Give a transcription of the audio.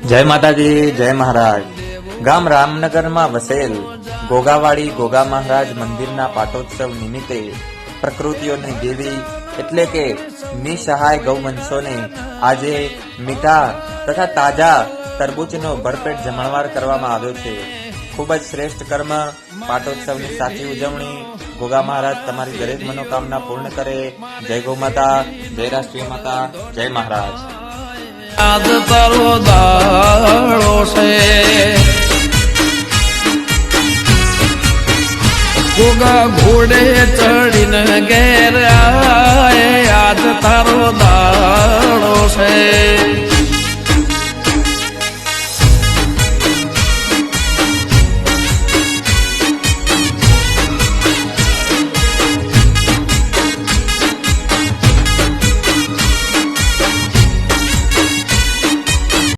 જય માતાજી, જય મહારાજ. ગામ રામનગરમાં વસેલ ગોગાવાડી ગોગા મહારાજ મંદિરના પાટોત્સવ નિમિત્તે પ્રકૃતિઓની દેવી એટલે કે નિસહાય ગૌવંશોને આજે મીઠા તથા તાજા તરબૂચનો ભરપેટ જમણવાર કરવામાં આવ્યો છે. ખૂબ જ શ્રેષ્ઠ કર્મ. પાટોત્સવની સાચી ઉજવણી. ગોગા મહારાજ તમારી દરેક મનોકામના પૂર્ણ કરે. જય ગૌ માતા, જય રાષ્ટ્રીય માતા, જય મહારાજ. આજ તારો દાડો છે, ગોગા ઘોડે ચડીને ઘેર આય. આજ તારો દાડો છે.